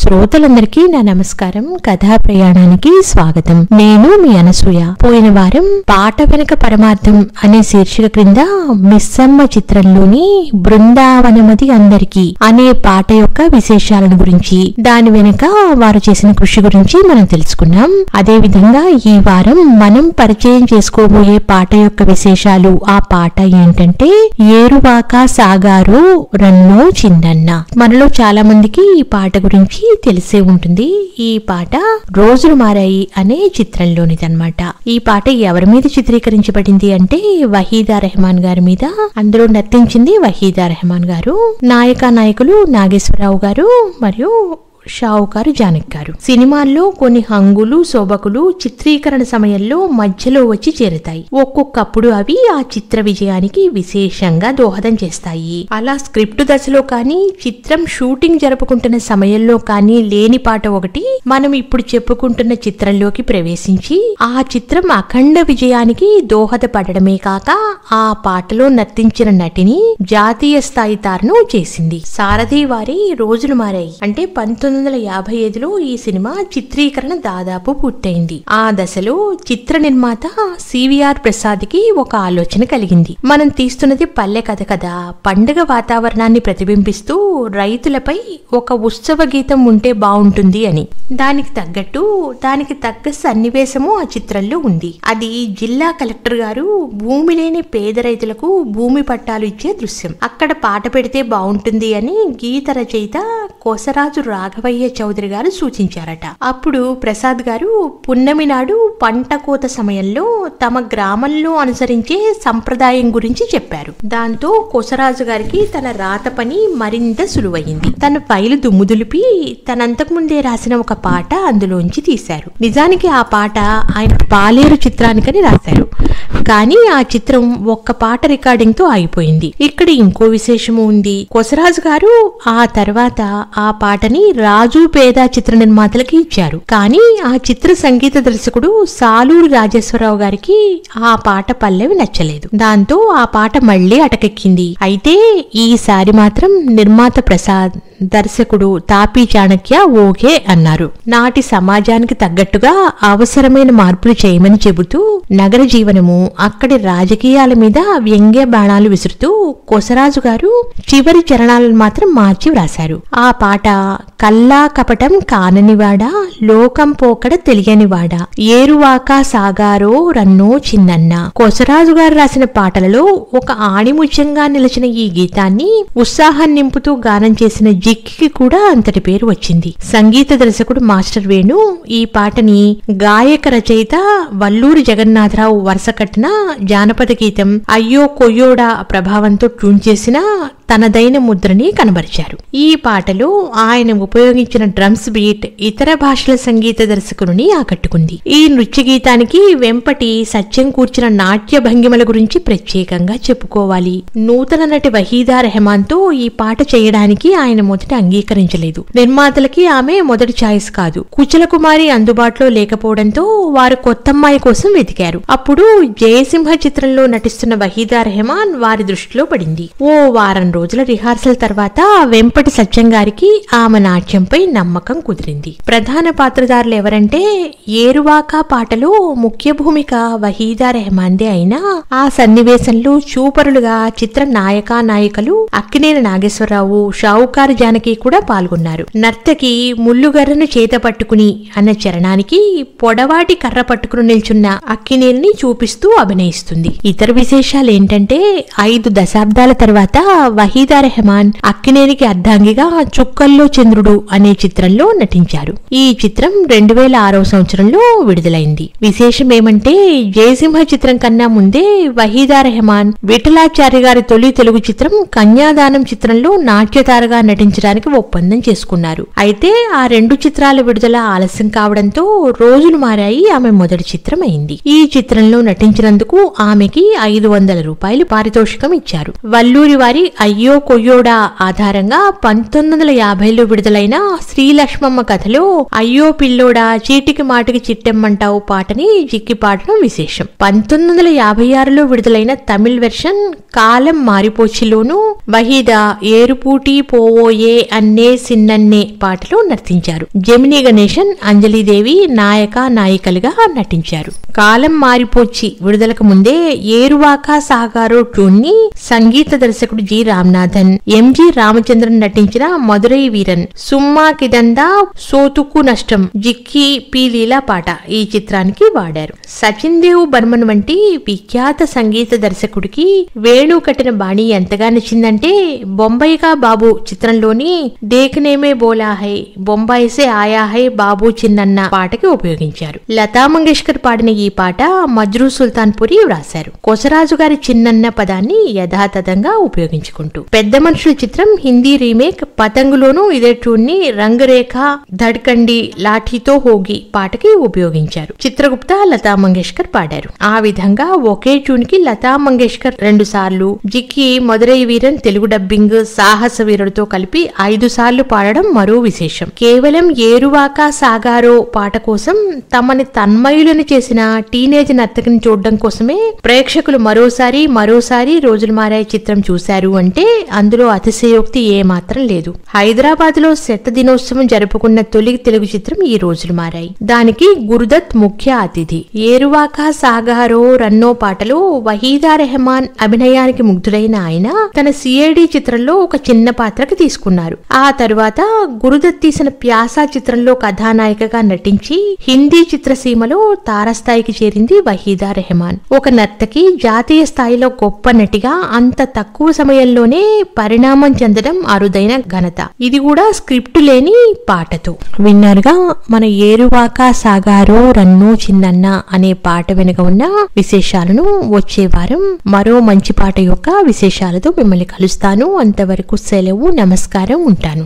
శ్రోతలందరికీ నా నమస్కారం. కథా ప్రయాణానికి స్వాగతం. నేను మీ అనసూయ. పోయిన వారం పాట వెనక పరమార్థం అనే శీర్షిక క్రింద మిస్సమ్మ చిత్రంలోని బృందావనమది అందరికీ అనే పాట యొక్క విశేషాలను గురించి, దాని వెనుక వారు చేసిన కృషి గురించి మనం తెలుసుకున్నాం. అదే విధంగా ఈ వారం మనం పరిచయం చేసుకోబోయే పాట యొక్క విశేషాలు. ఆ పాట ఏంటంటే ఏరువాక సాగారు రన్నో చిన్నన్న. మనలో చాలా మందికి ఈ పాట గురించి తెలిసే ఉంటుంది. ఈ పాట రోజులు మారాయి అనే చిత్రంలోనిదన్నమాట. ఈ పాట ఎవరి మీద చిత్రీకరించబడింది అంటే వహీదా రెహమాన్ గారి మీద. అందులో నర్తించింది వహీదా రెహమాన్ గారు. నాయకులు నాగేశ్వరరావు గారు మరియు షావుకారు జానక్ గారు. సినిమాల్లో కొన్ని హంగులు శోభకులు చిత్రీకరణ సమయంలో మధ్యలో వచ్చి చేరుతాయి. ఒక్కొక్కప్పుడు అవి ఆ చిత్ర విజయానికి విశేషంగా దోహదం చేస్తాయి. అలా స్క్రిప్ట్ దశలో కానీ చిత్రం షూటింగ్ జరుపుకుంటున్న సమయంలో కానీ లేని పాట ఒకటి మనం ఇప్పుడు చెప్పుకుంటున్న చిత్రంలోకి ప్రవేశించి ఆ చిత్రం అఖండ విజయానికి దోహదపడమే కాక ఆ పాటలో నర్తించిన నటిని జాతీయ స్థాయి తారను చేసింది. సారథి వారి రోజులు మారాయి అంటే 1955లో ఈ సినిమా చిత్రీకరణ దాదాపు పూర్తయింది. ఆ దశలో చిత్ర నిర్మాత సివిఆర్ ప్రసాద్ కి ఒక ఆలోచన కలిగింది. మనం తీస్తున్నది పల్లె కథ కదా, పండుగ వాతావరణాన్ని ప్రతిబింబిస్తూ రైతులపై ఒక ఉత్సవ గీతం ఉంటే బాగుంటుంది అని. దానికి తగ్గ సన్నివేశము ఆ చిత్రంలో ఉంది. అది జిల్లా కలెక్టర్ గారు భూమి లేని పేద రైతులకు భూమి పట్టాలు ఇచ్చే దృశ్యం. అక్కడ పాట పెడితే బాగుంటుంది అని గీత రచయిత కొసరాజు రాఘవయ్య చౌదరి గారు సూచించారట. అప్పుడు ప్రసాద్ గారు పున్నమి నాడు పంట కోత సమయంలో తమ గ్రామంలో అనుసరించే సంప్రదాయం గురించి చెప్పారు. దాంతో కొసరాజు గారికి తన రాత పని మరింత సులువయింది. తన ఫైలు దుమ్ము దులిపి తనంతకు ముందే రాసిన ఒక పాట అందులోంచి తీశారు. నిజానికి ఆ పాట ఆయన పాలేరు చిత్రానికని రాశారు. కానీ ఆ చిత్రం ఒక్క పాట రికార్డింగ్ తో ఆగిపోయింది. ఇక్కడ ఇంకో విశేషము ఉంది. కొసరాజు గారు ఆ తర్వాత ఆ పాటని రాజు పేద చిత్ర నిర్మాతలకి ఇచ్చారు. కానీ ఆ చిత్ర సంగీత దర్శకుడు సాలూరు రాజేశ్వరరావు గారికి ఆ పాట పల్లవి నచ్చలేదు. దాంతో ఆ పాట మళ్లీ అటకెక్కింది. అయితే ఈసారి మాత్రం నిర్మాత ప్రసాద్, దర్శకుడు తాపీ చాణక్య ఓకే అన్నారు. నాటి సమాజానికి తగ్గట్టుగా అవసరమైన మార్పులు చేయమని చెబుతూ నగర జీవనము, అక్కడి రాజకీయాల మీద వ్యంగ్య బాణాలు విసురుతూ కొసరాజు గారు చివరి చరణాలను మాత్రం మార్చి వ్రాశారు. ఆ పాట కల్లా కపటం కాననివాడా, లోకం పోకడ తెలియనివాడా, ఏరువాక సాగారో రన్నో చిన్నన్న. కొసరాజు గారు రాసిన పాటలలో ఒక ఆణిముత్యంగా నిలిచిన ఈ గీతాన్ని ఉత్సాహం నింపుతూ గానం చేసిన జిక్కి కూడా అంతటి పేరు వచ్చింది. సంగీత దర్శకుడు మాస్టర్ వేణు ఈ పాటని గాయక రచయిత వల్లూరి జగన్నాథరావు వరుస కట్టిన జానపద గీతం అయ్యో కొయ్యోడా ప్రభావంతో ట్యూన్ చేసిన తనదైన ముద్రని కనబరిచారు. ఈ పాటలో ఆయన ఉపయోగించిన డ్రమ్స్ బీట్ ఇతర భాషల సంగీత దర్శకుని ఆకట్టుకుంది. ఈ నృత్య గీతానికి వెంపటి సత్యం కూర్చిన నాట్య భంగిమల గురించి ప్రత్యేకంగా చెప్పుకోవాలి. నూతన నటి వహీదా రెహమాన్ తో ఈ పాట చేయడానికి ఆయన మొదట అంగీకరించలేదు. నిర్మాతలకి ఆమె మొదటి ఛాయిస్ కాదు. కుచల కుమారి అందుబాటులో లేకపోవడంతో వారు కొత్తమ్మాయి కోసం వెతికారు. అప్పుడు జయసింహ చిత్రంలో నటిస్తున్న వహీదా రెహమాన్ వారి దృష్టిలో పడింది. ఓ వారం రోజుల రిహార్సల్ తర్వాత వెంపటి సత్యం గారికి ఆమె నాట్యంపై నమ్మకం కుదిరింది. ప్రధాన పాత్రధారులు ఎవరంటే ఏరువాక పాటలో ముఖ్య భూమిక వహీదా రెహమాన్దే అయినా ఆ సన్నివేశంలో చూపరులుగా చిత్ర నాయకులు అక్కినేని నాగేశ్వరరావు, షావుకారు జానకి కూడా పాల్గొన్నారు. నర్తకి ముల్లుగర్రను చేత పట్టుకుని అన్న చరణానికి పొడవాటి కర్ర పట్టుకుని నిల్చున్న అక్కినేని చూపిస్తూ అభినయిస్తుంది. ఇతర విశేషాలు ఏంటంటే 5 దశాబ్దాల తర్వాత వహీదా రెహమాన్ అక్కినేనికి అర్ధాంగిగా చుక్కల్లో చంద్రుడు అనే చిత్రంలో నటించారు. ఈ చిత్రం 2006వ సంవత్సరంలో విడుదలైంది. విశేషం ఏమంటే జయసింహ చిత్రం కన్నా ముందే వహీదా రెహమాన్ విఠలాచార్య గారి తొలి తెలుగు చిత్రం కన్యాదానం చిత్రంలో నాట్యతారగా నటించడానికి ఒప్పందం చేసుకున్నారు. అయితే ఆ 2 చిత్రాల విడుదల ఆలస్యం కావడంతో రోజులు మారాయి ఆమె మొదటి చిత్రం అయింది. ఈ చిత్రంలో నటించినందుకు ఆమెకి 500 రూపాయలు పారితోషికం ఇచ్చారు. వల్లూరి వారి అయ్యో కొయ్యోడా ఆధారంగా 1950లో విడుదలైన శ్రీలక్ష్మమ్మ కథలో అయ్యో పిల్లోడా చీటికి మాటికి చిట్టెమ్మంటావు పాటని జిక్కి పాడడం విశేషం. 1956లో విడుదలైన తమిళ్ వెర్షన్ కాలం మారిపోచిలోను వహీదా ఏరుపూటి పోవోయే అన్నే సిన్నన్నే పాటలో నర్తించారు. జెమినీ గణేశన్, అంజలిదేవి నాయకులుగా నటించారు. కాలం మారిపోచి విడుదలకు ముందే ఏరువాక సాగారో ట్యూన్ ని సంగీత దర్శకుడు జి రామనాథన్, ఎంజి రామచంద్రన్ నటించిన మధురై వీరన్, సుమ్మా కిదందా సోతుకు నష్టం జిక్కి పి లీలా పాట ఈ చిత్రానికి వాడారు. సచిన్ దేవ్ బర్మన్ వంటి విఖ్యాత సంగీత దర్శకుడికి వేణు కట్టిన బాణి ఎంతగా నచ్చిందంటే బొంబాయిగా బాబు చిత్రంలోని దేఖనేమే బోలా హై బొంబాయి సే ఆయా హై బాబు చిన్నన్న పాటకి ఉపయోగించారు. లతా మంగేష్కర్ పాడిన ఈ పాట మజ్రూ సుల్తాన్ పురి వ్రాశారు. కొసరాజు గారి చిన్నన్న పదాన్ని యథాతథంగా ఉపయోగించుకుంటూ. పెద్ద మనుషుల చిత్రం హిందీ రీమేక్ పతంగులోనూ ఇదే ట్యూన్ ని రంగరేఖ ధడ్కండి లాఠీతో హోగి పాటకి ఉపయోగించారు. చిత్రగుప్త, లతా మంగేష్కర్ పాడారు. ఆ విధంగా ఒకే ట్యూన్ కి లతా మంగేష్కర్ 2 సార్లు, జిక్కి మధురై వీరన్ తెలుగు డబ్బింగ్ సాహస వీరుడితో కలిపి 5 సార్లు పాడడం మరో విశేషం. కేవలం ఏరువాక సాగారో పాట కోసం తమని తన్మయులను చేసిన టీనేజ్ నర్తకిని చూడడం కోసమే ప్రేక్షకులు మరోసారి రోజులు మారాయి చిత్రం చూశారు అంటే అందులో అతిశయోక్తి ఏమాత్రం లేదు. హైదరాబాద్ లో శత దినోత్సవం జరుపుకున్న తొలి తెలుగు చిత్రం ఈ రోజులు మారాయి. దానికి గురుదత్ ముఖ్య అతిథి. ఏరువాక సాగారో రన్నో పాటలో వహీదా రెహమాన్ అభినయానికి ముగ్ధుడైన ఆయన తన సిఐడి చిత్రంలో ఒక చిన్న పాత్రకి తీసుకున్నారు. ఆ తరువాత గురుదత్ తీసిన ప్యాసా చిత్రంలో కథానాయికగా నటించి హిందీ చిత్రసీమలో తారస్థాయికి చేరింది వహీదా రెహమాన్. ఒక నర్తకి జాతీయ స్థాయిలో గొప్ప నటిగా అంత తక్కువ సమయంలోనే పరిణామం చెందడం అరుదైన ఘనత. ఇది కూడా స్క్రిప్ట్ లేని పాటతో. విన్నారుగా మన ఏరువాక సాగారో రన్నో చిన్నన్న అనే పాట వెనుక ఉన్న విశేషాలను. వచ్చే వారం మరో మంచి పాట యొక్క విశేషాలతో మిమ్మల్ని కలుస్తాను. అంతవరకు సెలవు, నమస్కారం, ఉంటాను.